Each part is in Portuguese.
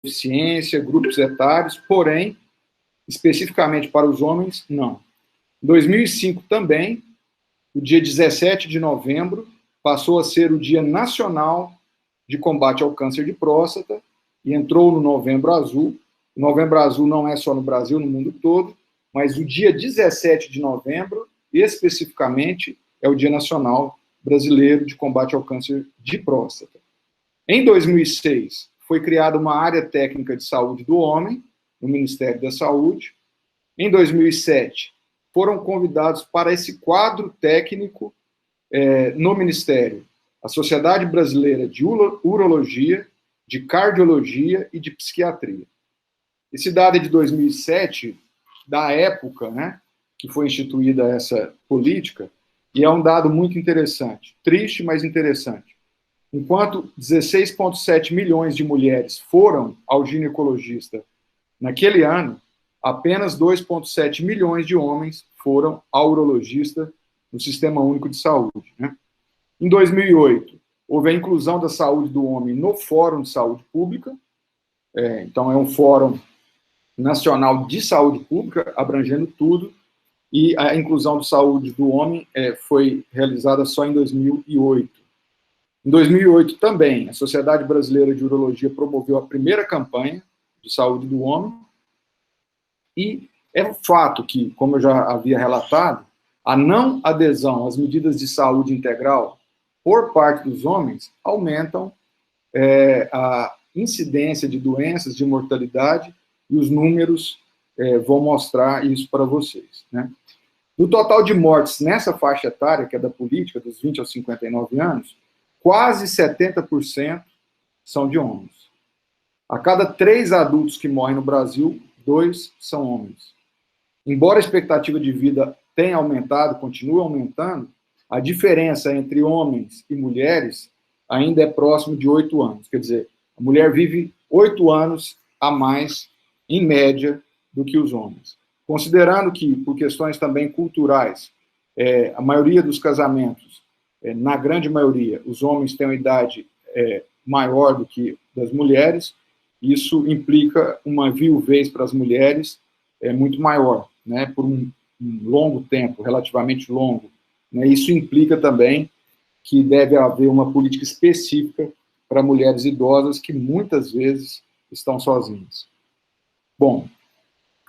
deficiência, grupos etários, porém, especificamente para os homens, não. Em 2005 também, o dia 17 de novembro, passou a ser o Dia Nacional de Combate ao Câncer de Próstata, e entrou no Novembro Azul. O Novembro Azul não é só no Brasil, no mundo todo, mas o dia 17 de novembro, especificamente, é o Dia Nacional Brasileiro de Combate ao Câncer de Próstata. Em 2006, foi criada uma área técnica de saúde do homem, no Ministério da Saúde. Em 2007, foram convidados para esse quadro técnico no Ministério a Sociedade Brasileira de Urologia, de Cardiologia e de Psiquiatria. Esse dado é de 2007, da época, né, que foi instituída essa política, e é um dado muito interessante, triste, mas interessante. Enquanto 16,7 milhões de mulheres foram ao ginecologista naquele ano, apenas 2,7 milhões de homens foram ao urologista no Sistema Único de Saúde, né? Em 2008, houve a inclusão da saúde do homem no Fórum de Saúde Pública, então é um fórum nacional de saúde pública, abrangendo tudo, e a inclusão da saúde do homem foi realizada só em 2008. Em 2008 também, a Sociedade Brasileira de Urologia promoveu a primeira campanha de saúde do homem, e é um fato que, como eu já havia relatado, a não adesão às medidas de saúde integral por parte dos homens aumentam a incidência de doenças, de mortalidade, e os números vão mostrar isso para vocês, né? No total de mortes nessa faixa etária, que é da política, dos 20 aos 59 anos, quase 70% são de homens. A cada 3 adultos que morrem no Brasil, 2 são homens. Embora a expectativa de vida tenha aumentado, continue aumentando, a diferença entre homens e mulheres ainda é próximo de 8 anos. Quer dizer, a mulher vive 8 anos a mais, em média, do que os homens. Considerando que, por questões também culturais, a maioria dos casamentos, na grande maioria, os homens têm uma idade maior do que das mulheres, isso implica uma viuvez para as mulheres muito maior, né, por um longo tempo, relativamente longo, né. Isso implica também que deve haver uma política específica para mulheres idosas que muitas vezes estão sozinhas. Bom,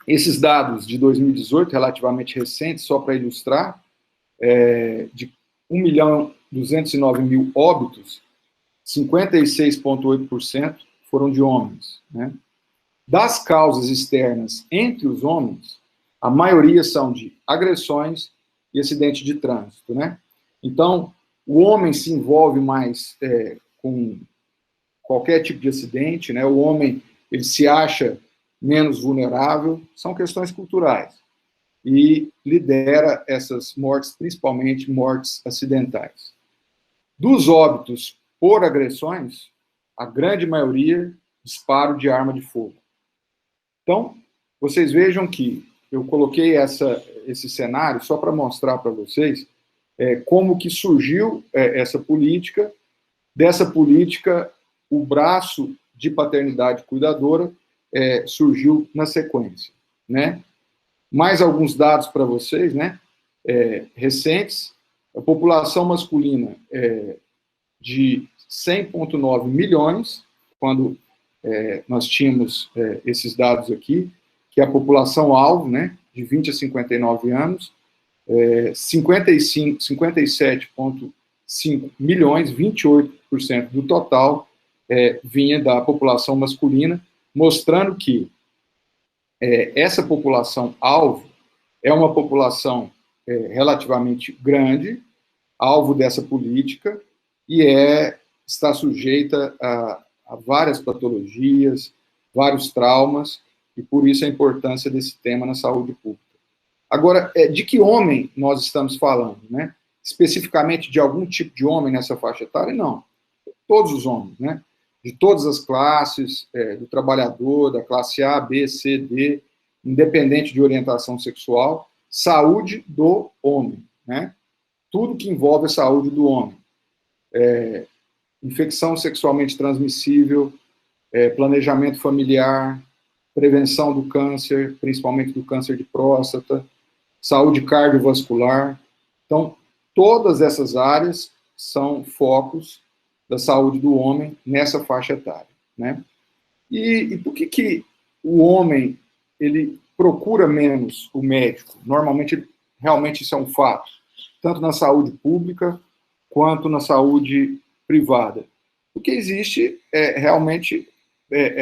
esses dados de 2018, relativamente recentes, só para ilustrar, de 1.209.000 óbitos, 56,8% foram de homens, né? Das causas externas entre os homens, a maioria são de agressões e acidente de trânsito, né? Então, o homem se envolve mais com qualquer tipo de acidente, né? O homem, ele se acha menos vulnerável, são questões culturais, e lidera essas mortes, principalmente mortes acidentais. Dos óbitos por agressões, a grande maioria, disparo de arma de fogo. Então, vocês vejam que eu coloquei esse cenário só para mostrar para vocês como que surgiu essa política. Dessa política, o braço de paternidade cuidadora surgiu na sequência, né? Mais alguns dados para vocês, né? Recentes. A população masculina de 100,9 milhões, quando nós tínhamos esses dados aqui, que é a população-alvo, né, de 20 a 59 anos, 57,5 milhões, 28% do total, vinha da população masculina, mostrando que essa população-alvo é uma população relativamente grande, alvo dessa política, e está sujeita a várias patologias, vários traumas, e por isso a importância desse tema na saúde pública. Agora, de que homem nós estamos falando, né? Especificamente de algum tipo de homem nessa faixa etária? Não. Todos os homens, né? De todas as classes, do trabalhador, da classe A, B, C, D, independente de orientação sexual, saúde do homem, né? Tudo que envolve a saúde do homem. Infecção sexualmente transmissível, planejamento familiar, prevenção do câncer, principalmente do câncer de próstata, saúde cardiovascular. Então, todas essas áreas são focos da saúde do homem nessa faixa etária, né? E por que o homem ele procura menos o médico? Normalmente, realmente isso é um fato, tanto na saúde pública quanto na saúde privada. Porque existe realmente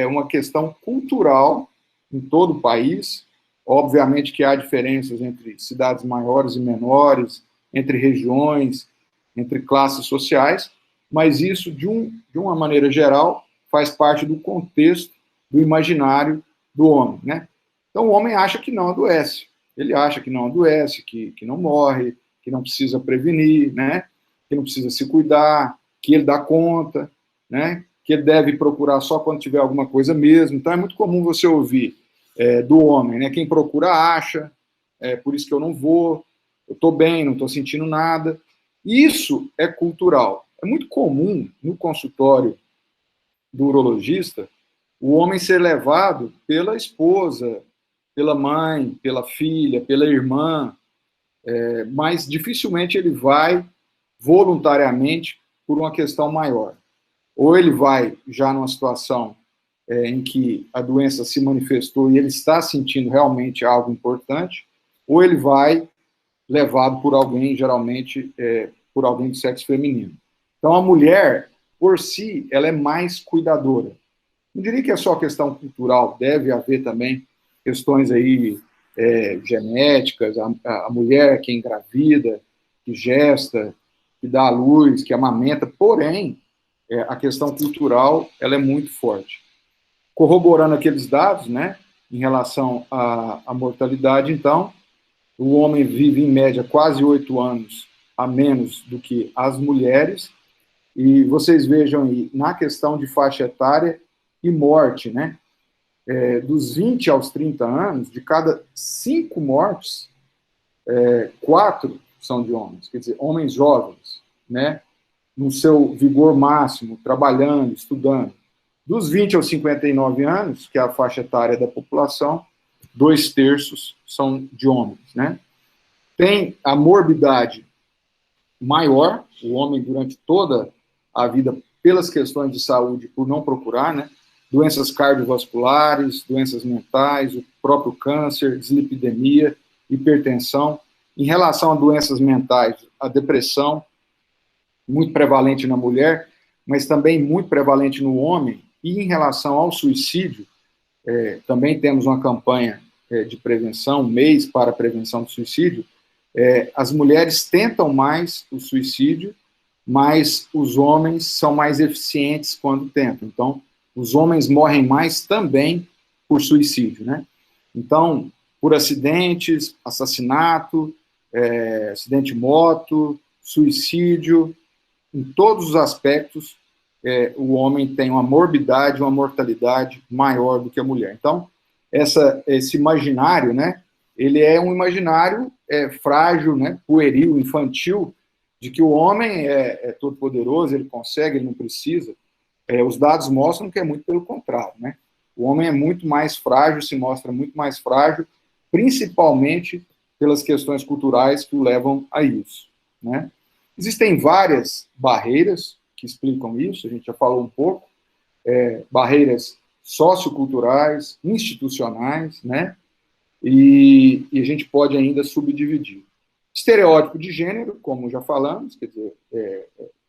uma questão cultural em todo o país. Obviamente que há diferenças entre cidades maiores e menores, entre regiões, entre classes sociais, mas isso, de uma maneira geral, faz parte do contexto, do imaginário do homem, né? Então, o homem acha que não adoece. Ele acha que não adoece, que não morre, que não precisa prevenir, né? Que não precisa se cuidar, que ele dá conta, né? Que ele deve procurar só quando tiver alguma coisa mesmo. Então, é muito comum você ouvir do homem, né? Quem procura acha, por isso que eu não vou, eu estou bem, não estou sentindo nada. Isso é cultural. É muito comum no consultório do urologista o homem ser levado pela esposa, pela mãe, pela filha, pela irmã, mas dificilmente ele vai voluntariamente por uma questão maior. Ou ele vai já numa situação em que a doença se manifestou e ele está sentindo realmente algo importante, ou ele vai levado por alguém, geralmente por alguém do sexo feminino. Então, a mulher, por si, ela é mais cuidadora. Não diria que é só questão cultural, deve haver também questões aí genéticas, a mulher que engravida, que gesta, que dá à luz, que amamenta, porém, a questão cultural, ela é muito forte. Corroborando aqueles dados, né, em relação à mortalidade, então, o homem vive, em média, quase 8 anos a menos do que as mulheres, e vocês vejam aí, na questão de faixa etária e morte, né? Dos 20 aos 30 anos, de cada 5 mortes, 4 são de homens, quer dizer, homens jovens, né? No seu vigor máximo, trabalhando, estudando. Dos 20 aos 59 anos, que é a faixa etária da população, 2/3 são de homens, né? Tem a morbidade maior, o homem durante toda a vida, pelas questões de saúde, por não procurar, né? Doenças cardiovasculares, doenças mentais, o próprio câncer, dislipidemia, hipertensão. Em relação a doenças mentais, a depressão, muito prevalente na mulher, mas também muito prevalente no homem. E em relação ao suicídio, também temos uma campanha de prevenção, um mês para a prevenção do suicídio. As mulheres tentam mais o suicídio, mas os homens são mais eficientes quando tentam. Então, os homens morrem mais também por suicídio, né? Então, por acidentes, assassinato, acidente de moto, suicídio, em todos os aspectos, o homem tem uma morbidade, uma mortalidade maior do que a mulher. Então, esse imaginário, né, ele é um imaginário frágil, né, pueril, infantil, de que o homem é todo poderoso, ele consegue, ele não precisa. Os dados mostram que é muito pelo contrário, né? O homem é muito mais frágil, se mostra muito mais frágil, principalmente pelas questões culturais que o levam a isso, né? Existem várias barreiras que explicam isso, a gente já falou um pouco, barreiras socioculturais, institucionais, né? E a gente pode ainda subdividir. Estereótipo de gênero, como já falamos, quer dizer,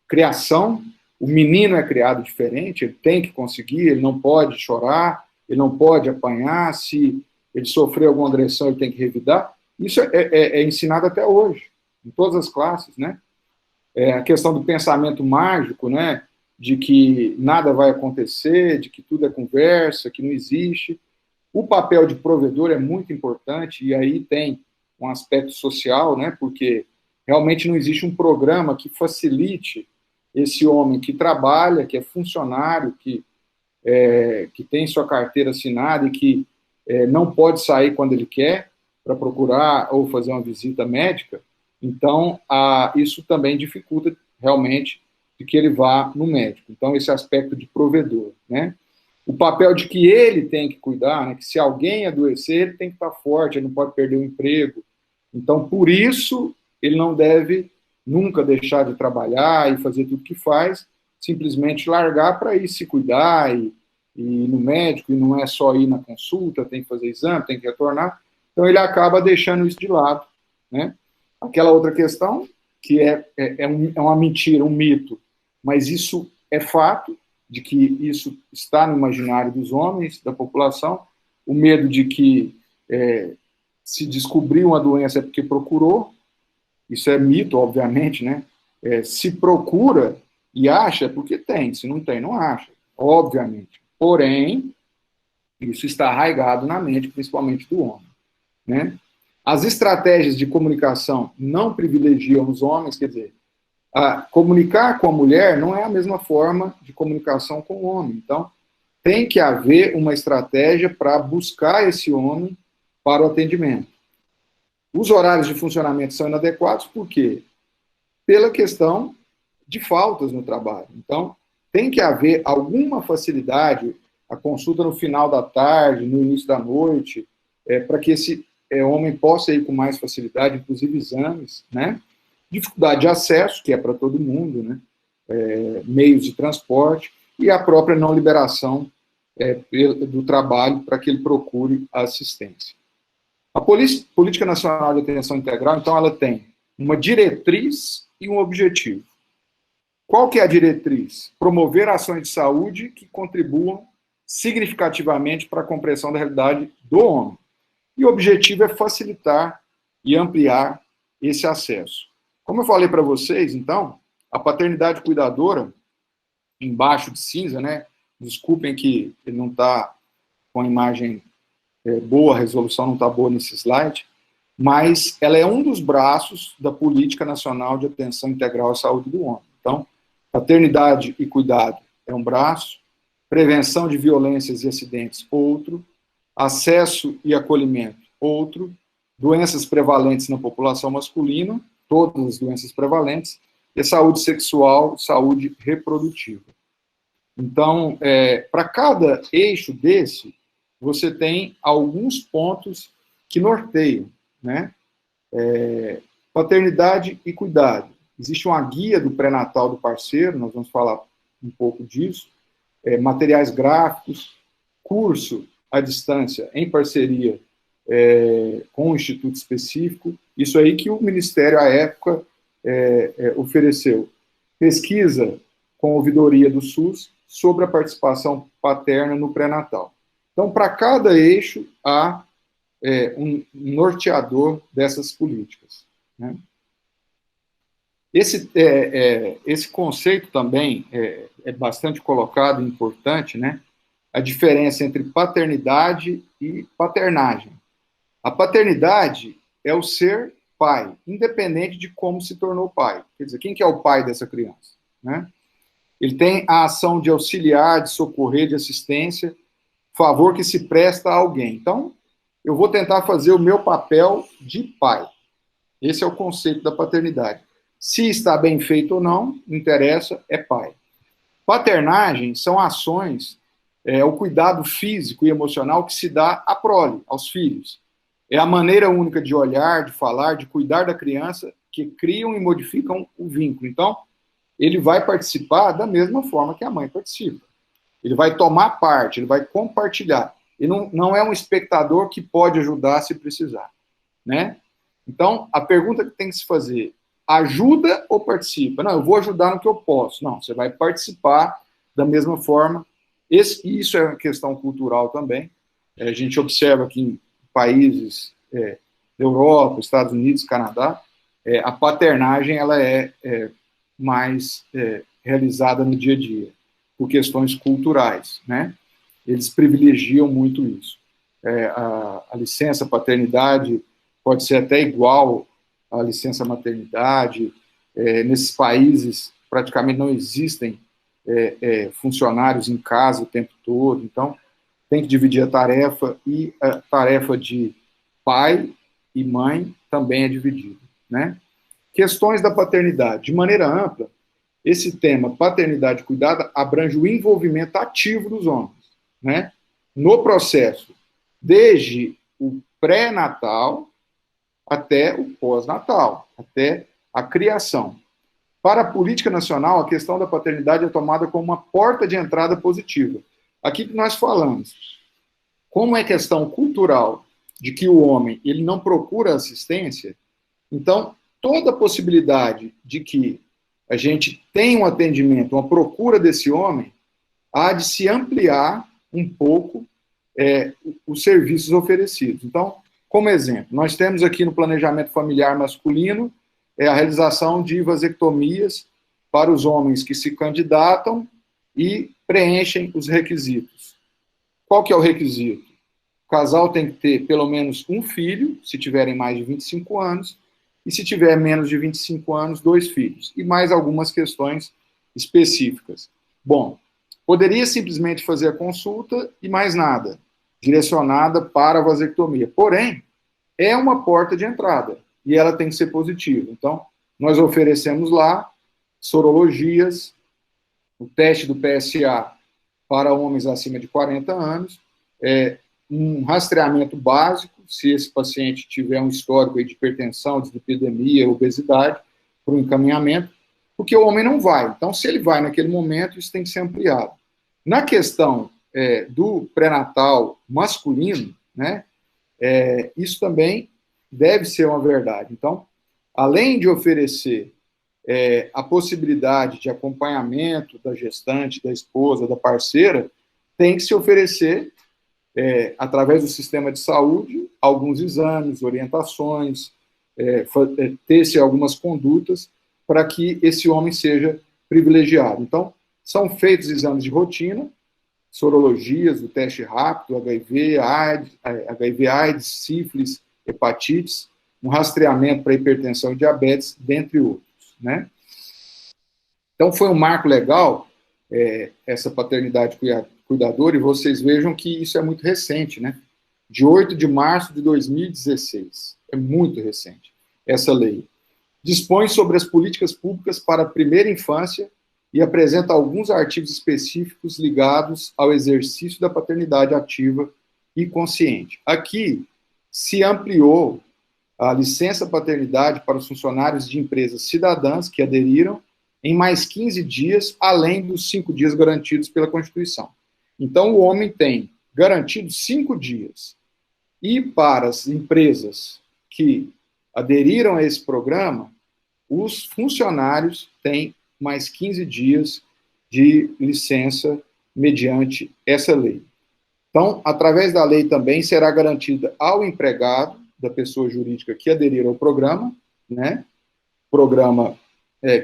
criação, o menino é criado diferente, ele tem que conseguir, ele não pode chorar, ele não pode apanhar, se ele sofrer alguma agressão, ele tem que revidar. Isso é ensinado até hoje, em todas as classes, né? A questão do pensamento mágico, né? De que nada vai acontecer, de que tudo é conversa, que não existe. O papel de provedor é muito importante, e aí tem um aspecto social, né? Porque realmente não existe um programa que facilite esse homem que trabalha, que é funcionário, que tem sua carteira assinada e que não pode sair quando ele quer para procurar ou fazer uma visita médica. Então, isso também dificulta realmente de que ele vá no médico. Então, esse aspecto de provedor, né? o papel de que ele tem que cuidar, né, que se alguém adoecer, ele tem que estar forte, ele não pode perder o emprego. Então, por isso, ele não deve nunca deixar de trabalhar e fazer tudo que faz, simplesmente largar para ir se cuidar e ir no médico, e não é só ir na consulta, tem que fazer exame, tem que retornar. Então, ele acaba deixando isso de lado, né? Aquela outra questão, que é uma mentira, um mito, mas isso é fato, de que isso está no imaginário dos homens, da população, o medo de que se descobrir uma doença é porque procurou, isso é mito, obviamente, né? Se procura e acha é porque tem, se não tem, não acha, obviamente. Porém, isso está arraigado na mente, principalmente do homem, né? As estratégias de comunicação não privilegiam os homens, quer dizer, comunicar com a mulher não é a mesma forma de comunicação com o homem. Então, tem que haver uma estratégia para buscar esse homem para o atendimento. Os horários de funcionamento são inadequados, por quê? Pela questão de faltas no trabalho. Então, tem que haver alguma facilidade, a consulta no final da tarde, no início da noite, para que esse homem possa ir com mais facilidade, inclusive exames, né? Dificuldade de acesso, que é para todo mundo, né? Meios de transporte, e a própria não liberação do trabalho para que ele procure a assistência. A Política Nacional de Atenção Integral, então, ela tem uma diretriz e um objetivo. Qual que é a diretriz? Promover ações de saúde que contribuam significativamente para a compreensão da realidade do homem. E o objetivo é facilitar e ampliar esse acesso. Como eu falei para vocês, então, a paternidade cuidadora, embaixo de cinza, né? Desculpem que ele não está com a imagem boa, a resolução não está boa nesse slide, mas ela é um dos braços da Política Nacional de Atenção Integral à Saúde do Homem. Então, paternidade e cuidado é um braço, prevenção de violências e acidentes, outro, acesso e acolhimento, outro, doenças prevalentes na população masculina, todas as doenças prevalentes, e saúde sexual, saúde reprodutiva. Então, para cada eixo desse, você tem alguns pontos que norteiam, né? Paternidade e cuidado. Existe uma guia do pré-natal do parceiro, nós vamos falar um pouco disso, materiais gráficos, curso à distância, em parceria com um instituto específico, isso aí que o Ministério, à época, ofereceu. Pesquisa com ouvidoria do SUS sobre a participação paterna no pré-natal. Então, para cada eixo, há um norteador dessas políticas, né? Esse conceito também é bastante colocado e importante, né? A diferença entre paternidade e paternagem. A paternidade é o ser pai, independente de como se tornou pai. Quer dizer, quem que é o pai dessa criança, né? Ele tem a ação de auxiliar, de socorrer, de assistência, favor que se presta a alguém. Então, eu vou tentar fazer o meu papel de pai. Esse é o conceito da paternidade. Se está bem feito ou não interessa, é pai. Paternagem são ações, o cuidado físico e emocional que se dá à prole, aos filhos. É a maneira única de olhar, de falar, de cuidar da criança que criam e modificam o vínculo. Então, ele vai participar da mesma forma que a mãe participa. Ele vai tomar parte, ele vai compartilhar. Ele não é um espectador que pode ajudar se precisar, né? Então, a pergunta que tem que se fazer, ajuda ou participa? Não, eu vou ajudar no que eu posso. Não, você vai participar da mesma forma. Isso é uma questão cultural também. A gente observa que em países da Europa, Estados Unidos, Canadá, a paternagem ela é mais realizada no dia a dia, por questões culturais, né? Eles privilegiam muito isso. A licença paternidade pode ser até igual à licença maternidade. Nesses países, praticamente não existem funcionários em casa o tempo todo, então tem que dividir a tarefa, e a tarefa de pai e mãe também é dividida, né? Questões da paternidade. De maneira ampla, esse tema, paternidade e cuidado, abrange o envolvimento ativo dos homens. né, no processo, desde o pré-natal até o pós-natal, até a criação. Para a política nacional, a questão da paternidade é tomada como uma porta de entrada positiva. Aqui que nós falamos, como é questão cultural de que o homem ele não procura assistência, então toda a possibilidade de que a gente tenha um atendimento, uma procura desse homem, há de se ampliar um pouco os serviços oferecidos. Então, como exemplo, nós temos aqui no planejamento familiar masculino a realização de vasectomias para os homens que se candidatam e preenchem os requisitos. Qual que é o requisito? O casal tem que ter pelo menos um filho, se tiverem mais de 25 anos, e se tiver menos de 25 anos, 2 filhos. E mais algumas questões específicas. Bom, poderia simplesmente fazer a consulta e mais nada, direcionada para a vasectomia. Porém, é uma porta de entrada e ela tem que ser positiva. Então, nós oferecemos lá sorologias, o teste do PSA para homens acima de 40 anos, um rastreamento básico, se esse paciente tiver um histórico de hipertensão, dislipidemia, obesidade, para o encaminhamento, porque o homem não vai. Então, se ele vai naquele momento, isso tem que ser ampliado. Na questão do pré-natal masculino, né, isso também deve ser uma verdade. Então, além de oferecer a possibilidade de acompanhamento da gestante, da esposa, da parceira, tem que se oferecer, através do sistema de saúde, alguns exames, orientações, ter-se algumas condutas para que esse homem seja privilegiado. Então, são feitos exames de rotina, sorologias, o teste rápido, HIV/AIDS, sífilis, hepatites, um rastreamento para hipertensão e diabetes, dentre outros, né? Então, foi um marco legal, essa paternidade cuidadora, e vocês vejam que isso é muito recente, né? De 8 de março de 2016. É muito recente, essa lei. Dispõe sobre as políticas públicas para a primeira infância e apresenta alguns artigos específicos ligados ao exercício da paternidade ativa e consciente. Aqui se ampliou a licença paternidade para os funcionários de empresas cidadãs que aderiram em mais 15 dias, além dos 5 dias garantidos pela Constituição. Então, o homem tem garantido 5 dias. E para as empresas que aderiram a esse programa, os funcionários têm mais 15 dias de licença mediante essa lei. Então, através da lei também será garantida ao empregado da pessoa jurídica que aderir ao programa, né? Programa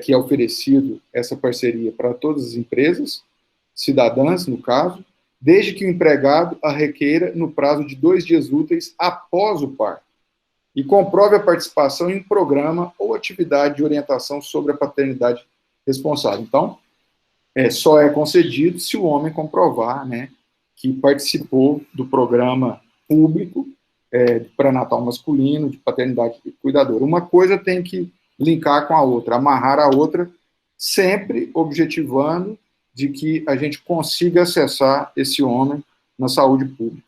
que é oferecido, essa parceria para todas as empresas, cidadãs, no caso, desde que o empregado a requeira no prazo de 2 dias úteis após o parto, e comprove a participação em um programa ou atividade de orientação sobre a paternidade responsável. Então, só é concedido se o homem comprovar, né, que participou do programa público de pré-natal masculino, de paternidade cuidadora. Uma coisa tem que linkar com a outra, amarrar a outra, sempre objetivando de que a gente consiga acessar esse homem na saúde pública.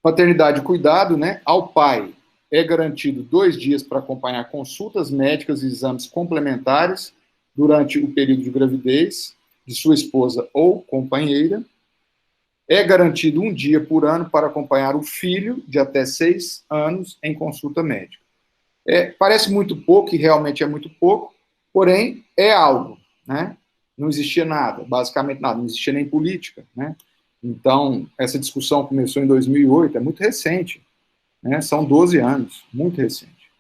Paternidade e cuidado, né? Ao pai é garantido 2 dias para acompanhar consultas médicas e exames complementares durante o período de gravidez de sua esposa ou companheira. É garantido 1 dia por ano para acompanhar o filho de até 6 anos em consulta médica. Parece muito pouco, e realmente é muito pouco, porém é algo, né? Não existia nada, basicamente nada, não existia nem política, né? Então, essa discussão começou em 2008, é muito recente, né? São 12 anos, muito recente.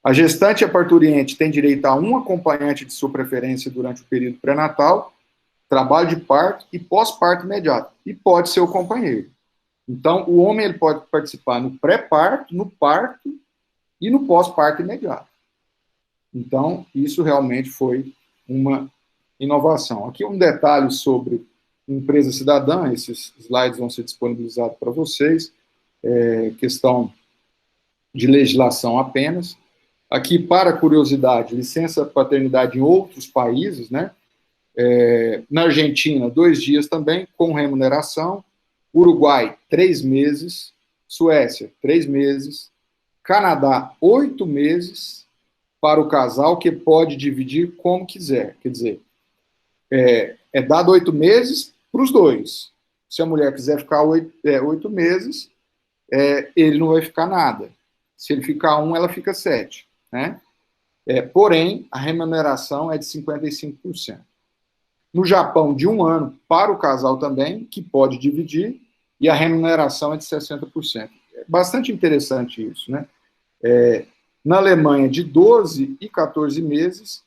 A gestante e a parturiente têm direito a um acompanhante de sua preferência durante o período pré-natal, trabalho de parto e pós-parto imediato, e pode ser o companheiro. Então, o homem ele pode participar no pré-parto, no parto e no pós-parto imediato. Então, isso realmente foi uma inovação. Aqui um detalhe sobre empresa cidadã, esses slides vão ser disponibilizados para vocês, questão de legislação apenas. Aqui, para curiosidade, licença paternidade em outros países, né? Na Argentina, 2 dias também, com remuneração. Uruguai, 3 meses. Suécia, 3 meses. Canadá, 8 meses para o casal, que pode dividir como quiser. Quer dizer, é dado 8 meses para os dois. Se a mulher quiser ficar 8 meses, ele não vai ficar nada. Se ele ficar 1, ela fica 7. Né? Porém, a remuneração é de 55%. No Japão, de 1 ano para o casal também, que pode dividir, e a remuneração é de 60%. É bastante interessante isso, né? Na Alemanha, de 12 e 14 meses,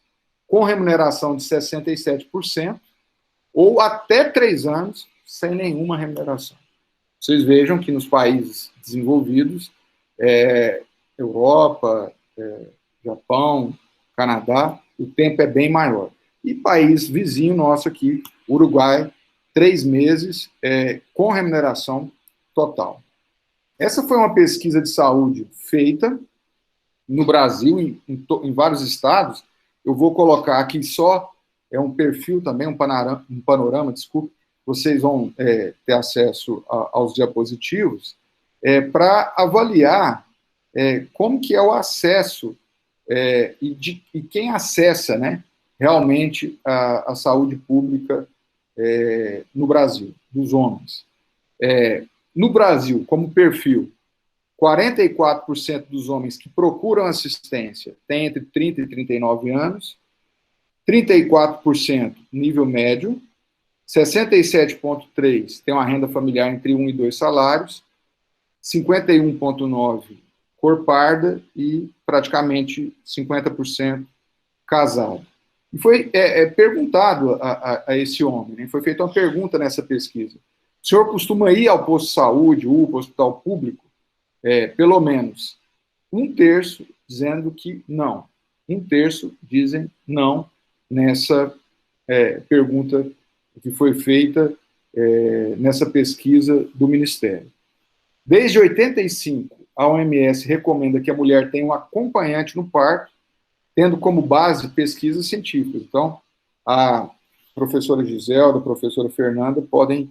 com remuneração de 67%, ou até 3 anos, sem nenhuma remuneração. Vocês vejam que nos países desenvolvidos, Europa, Japão, Canadá, o tempo é bem maior. E país vizinho nosso aqui, Uruguai, 3 meses com remuneração total. Essa foi uma pesquisa de saúde feita no Brasil, em vários estados. Eu vou colocar aqui só um perfil também, um panorama, desculpe, vocês vão ter acesso aos diapositivos, para avaliar como que é o acesso e quem acessa, né, realmente a saúde pública no Brasil, dos homens. No Brasil, como perfil, 44% dos homens que procuram assistência têm entre 30 e 39 anos, 34% nível médio, 67,3% tem uma renda familiar entre 1 e 2 salários, 51,9% cor parda e praticamente 50% casado. E foi perguntado a esse homem, né? Foi feita uma pergunta nessa pesquisa. O senhor costuma ir ao posto de saúde, UPA, hospital público? Pelo menos 1/3 dizendo que não. 1/3 dizem não nessa pergunta que foi feita nessa pesquisa do Ministério. Desde 85, a OMS recomenda que a mulher tenha um acompanhante no parto, tendo como base pesquisas científicas. Então, a professora Giselda, a professora Fernanda podem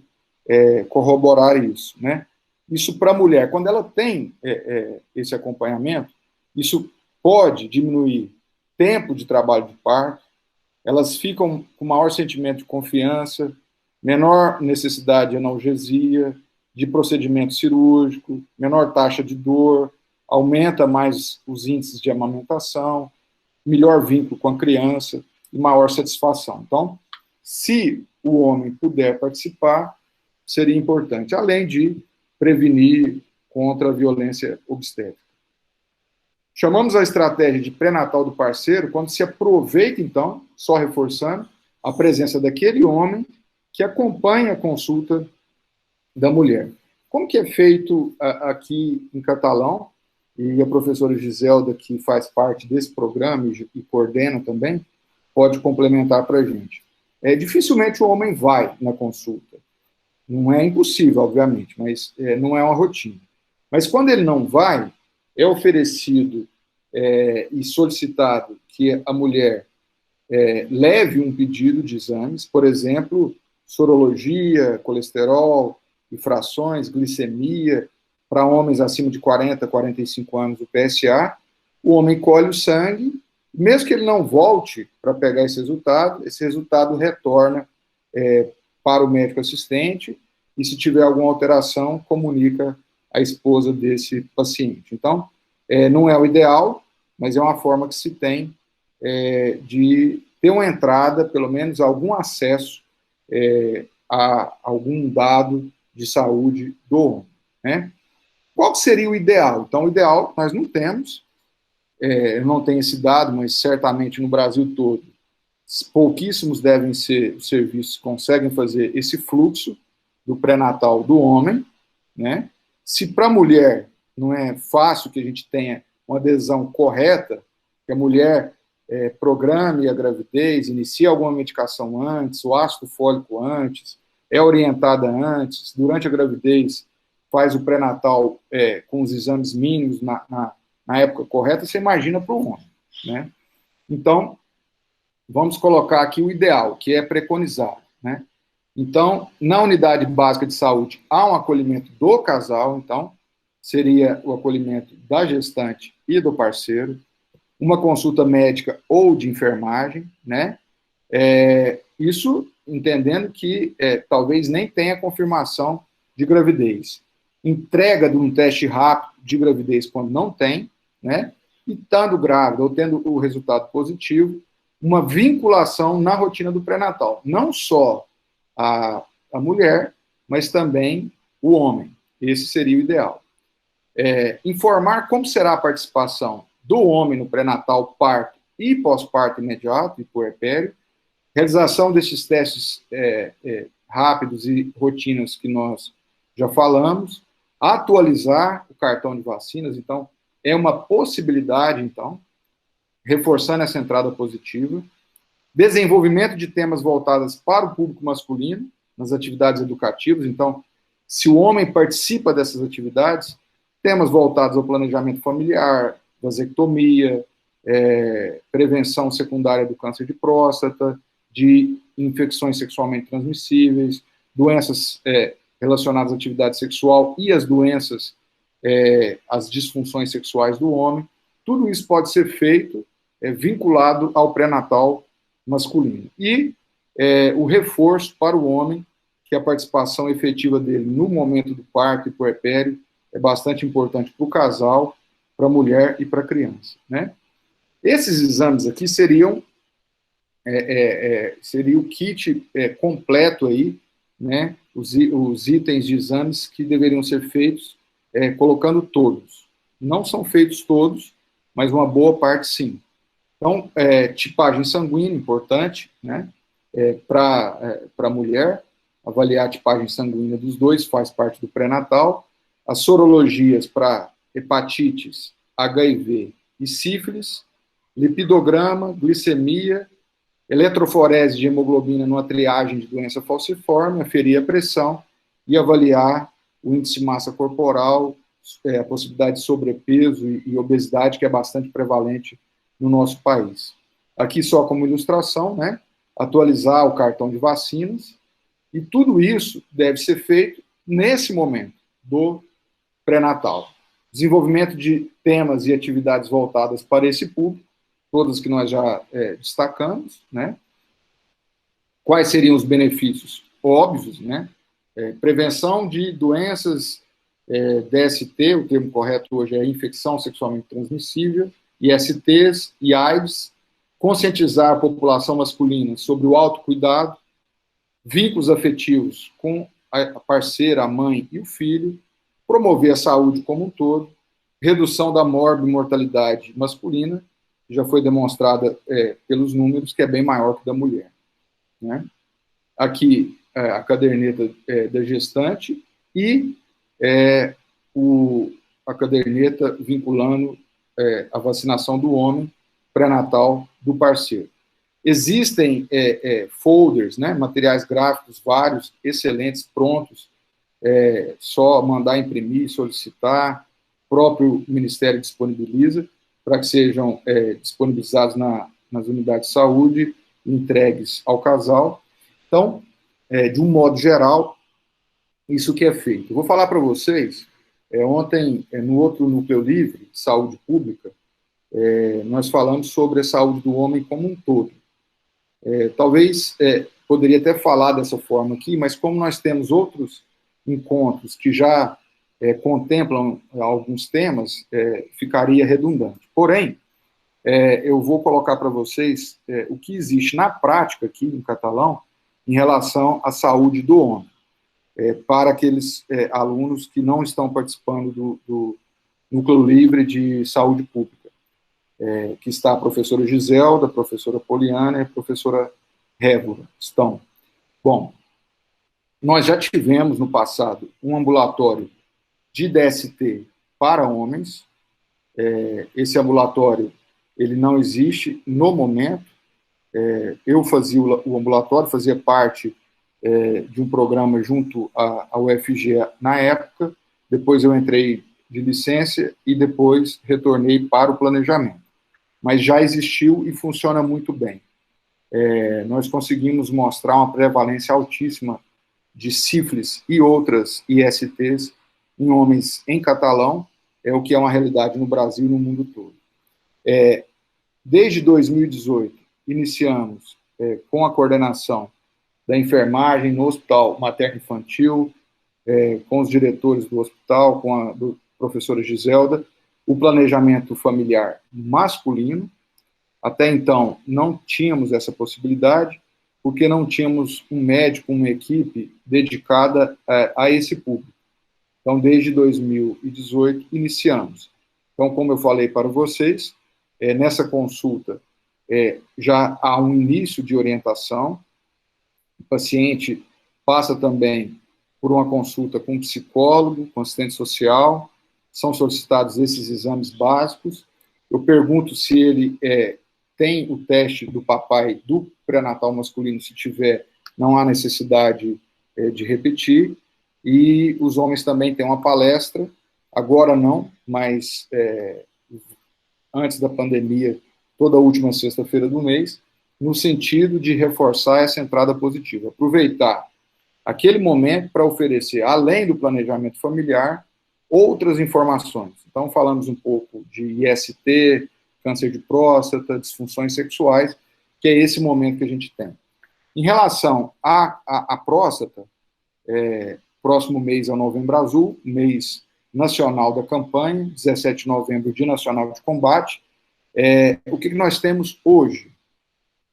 corroborar isso, né? Isso para a mulher, quando ela tem esse acompanhamento, isso pode diminuir tempo de trabalho de parto, elas ficam com maior sentimento de confiança, menor necessidade de analgesia, de procedimento cirúrgico, menor taxa de dor, aumenta mais os índices de amamentação, melhor vínculo com a criança e maior satisfação. Então, se o homem puder participar, seria importante, além de prevenir contra a violência obstétrica. Chamamos a estratégia de pré-natal do parceiro quando se aproveita, então, só reforçando, a presença daquele homem que acompanha a consulta da mulher. Como que é feito aqui em Catalão, e a professora Giselda, que faz parte desse programa e coordena também, pode complementar para a gente. Dificilmente o homem vai na consulta. Não é impossível, obviamente, mas não é uma rotina. Mas quando ele não vai, é oferecido e solicitado que a mulher leve um pedido de exames, por exemplo, sorologia, colesterol, infrações, glicemia, para homens acima de 40, 45 anos, o PSA, o homem colhe o sangue, mesmo que ele não volte para pegar esse resultado retorna para o médico assistente, e se tiver alguma alteração, comunica a esposa desse paciente. Então, não é o ideal, mas é uma forma que se tem de ter uma entrada, pelo menos algum acesso a algum dado de saúde do homem, né? Qual seria o ideal? Então, o ideal nós não temos, eu não tenho esse dado, mas certamente no Brasil todo, pouquíssimos devem ser os serviços que conseguem fazer esse fluxo do pré-natal do homem, né? Se para a mulher não é fácil que a gente tenha uma adesão correta, que a mulher programe a gravidez, inicie alguma medicação antes, o ácido fólico antes, é orientada antes, durante a gravidez faz o pré-natal com os exames mínimos na época correta, você imagina para o homem, né? Então, vamos colocar aqui o ideal, que é preconizado, né? Então, na unidade básica de saúde, há um acolhimento do casal, então, seria o acolhimento da gestante e do parceiro, uma consulta médica ou de enfermagem, né? Isso entendendo que talvez nem tenha confirmação de gravidez. Entrega de um teste rápido de gravidez quando não tem, né? E estando grávida ou tendo o resultado positivo, uma vinculação na rotina do pré-natal. Não só a mulher, mas também o homem. Esse seria o ideal. Informar como será a participação do homem no pré-natal, parto e pós-parto imediato e puerpério, realização desses testes rápidos e rotinas que nós já falamos, atualizar o cartão de vacinas, então, é uma possibilidade, então, reforçando essa entrada positiva, desenvolvimento de temas voltados para o público masculino, nas atividades educativas, então, se o homem participa dessas atividades, temas voltados ao planejamento familiar, vasectomia, prevenção secundária do câncer de próstata, de infecções sexualmente transmissíveis, doenças relacionadas à atividade sexual e as doenças, as disfunções sexuais do homem. Tudo isso pode ser feito vinculado ao pré-natal masculino. E o reforço para o homem, que a participação efetiva dele no momento do parto e puerpério é bastante importante para o casal, para a mulher e para a criança, né? Esses exames aqui seriam seria o kit completo aí, né? Os itens de exames que deveriam ser feitos, colocando todos. Não são feitos todos, mas uma boa parte sim. Então, tipagem sanguínea, importante, né? Para a mulher, avaliar a tipagem sanguínea dos dois, faz parte do pré-natal. As sorologias para hepatites, HIV e sífilis, lipidograma, glicemia, eletroforese de hemoglobina numa triagem de doença falciforme, aferir a pressão e avaliar o índice de massa corporal, a possibilidade de sobrepeso e obesidade, que é bastante prevalente no nosso país. Aqui só como ilustração, né? Atualizar o cartão de vacinas, e tudo isso deve ser feito nesse momento do pré-natal. Desenvolvimento de temas e atividades voltadas para esse público, todas que nós já destacamos, né? Quais seriam os benefícios óbvios, né? Prevenção de doenças DST, o termo correto hoje é infecção sexualmente transmissível, ISTs e AIDS, conscientizar a população masculina sobre o autocuidado, vínculos afetivos com a parceira, a mãe e o filho, promover a saúde como um todo, redução da morbimortalidade masculina, que já foi demonstrada pelos números, que é bem maior que da mulher, né? Aqui, a caderneta da gestante e a caderneta vinculando a vacinação do homem pré-natal do parceiro. Existem folders, né, materiais gráficos vários, excelentes, prontos, só mandar imprimir, solicitar, o próprio Ministério disponibiliza, para que sejam disponibilizados nas unidades de saúde, entregues ao casal. Então, de um modo geral, isso que é feito. Eu vou falar para vocês, ontem, no outro Núcleo Livre, de Saúde Pública, nós falamos sobre a saúde do homem como um todo. Talvez poderia até falar dessa forma aqui, mas como nós temos outros encontros que já contemplam alguns temas, ficaria redundante. Porém, eu vou colocar para vocês o que existe na prática aqui em Catalão em relação à saúde do homem, para aqueles alunos que não estão participando do Núcleo Livre de Saúde Pública, que está a professora Giselda, a professora Poliana e a professora Révola. Estão. Bom, nós já tivemos no passado um ambulatório de DST para homens. Esse ambulatório, ele não existe no momento. Eu fazia o ambulatório, fazia parte de um programa junto à UFG na época, depois eu entrei de licença e depois retornei para o planejamento. Mas já existiu e funciona muito bem. nós conseguimos mostrar uma prevalência altíssima de sífilis e outras ISTs em homens em catalão, o que é uma realidade no Brasil e no mundo todo. Desde 2018, iniciamos com a coordenação da enfermagem no Hospital Materno-Infantil, com os diretores do hospital, com a professora Giselda, o planejamento familiar masculino. Até então, não tínhamos essa possibilidade, porque não tínhamos um médico, uma equipe dedicada a esse público. Então, desde 2018, iniciamos. Então, como eu falei para vocês, nessa consulta já há um início de orientação. O paciente passa também por uma consulta com um psicólogo, com assistente social, são solicitados esses exames básicos. Eu pergunto se ele tem o teste do papai do pré-natal masculino, se tiver, não há necessidade de repetir. E os homens também têm uma palestra, agora não, mas antes da pandemia, toda a última sexta-feira do mês, no sentido de reforçar essa entrada positiva. Aproveitar aquele momento para oferecer, além do planejamento familiar, outras informações. Então, falamos um pouco de IST, câncer de próstata, disfunções sexuais, que é esse momento que a gente tem. Em relação à próstata, próximo mês é o Novembro Azul, mês nacional da campanha, 17 de novembro, Dia Nacional de Combate. O que nós temos hoje?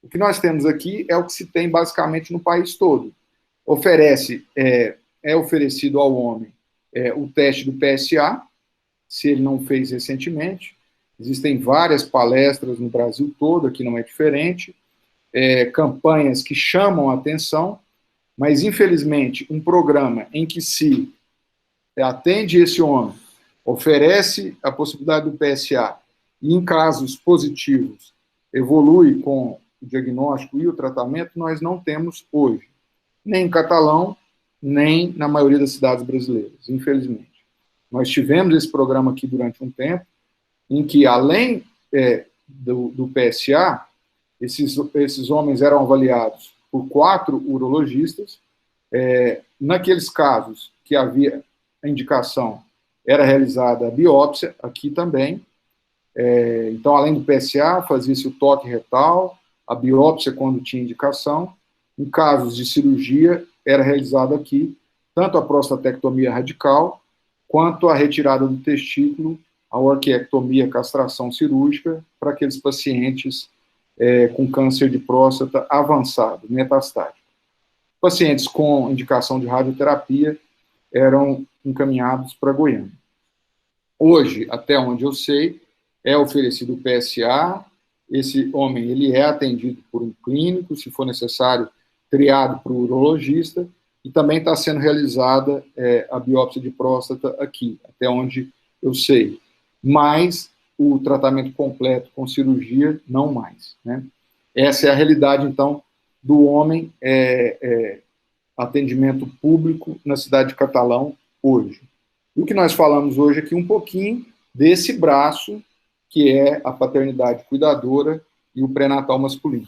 O que nós temos aqui é o que se tem basicamente no país todo. É oferecido ao homem o teste do PSA, se ele não fez recentemente. Existem várias palestras no Brasil todo, aqui não é diferente, campanhas que chamam a atenção, mas, infelizmente, um programa em que se atende esse homem, oferece a possibilidade do PSA, e em casos positivos evolui com o diagnóstico e o tratamento, nós não temos hoje, nem em Catalão, nem na maioria das cidades brasileiras, infelizmente. Nós tivemos esse programa aqui durante um tempo, em que, além do PSA, esses homens eram avaliados por 4 urologistas. Naqueles casos que havia a indicação, era realizada a biópsia, aqui também. Então, além do PSA, fazia-se o toque retal, a biópsia quando tinha indicação. Em casos de cirurgia, era realizado aqui tanto a prostatectomia radical, quanto a retirada do testículo, a orquiectomia, castração cirúrgica, para aqueles pacientes com câncer de próstata avançado, metastático. Pacientes com indicação de radioterapia eram encaminhados para Goiânia. Hoje, até onde eu sei, é oferecido o PSA, esse homem ele é atendido por um clínico, se for necessário, triado para o urologista, e também está sendo realizada a biópsia de próstata aqui, até onde eu sei. Mas o tratamento completo com cirurgia, não mais, né? Essa é a realidade, então, do homem atendimento público na cidade de Catalão hoje. E o que nós falamos hoje aqui um pouquinho desse braço que é a paternidade cuidadora e o pré-natal masculino.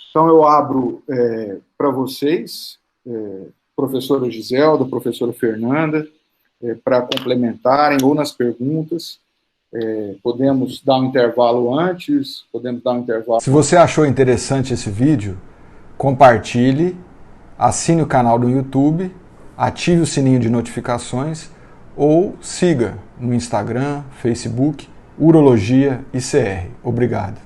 Então, eu abro para vocês, professora Giselda, professora Fernanda, para complementarem ou nas perguntas. Podemos dar um intervalo antes, podemos dar um intervalo... Se você achou interessante esse vídeo, compartilhe, assine o canal do YouTube, ative o sininho de notificações ou siga no Instagram, Facebook, Urologia ICR. Obrigado.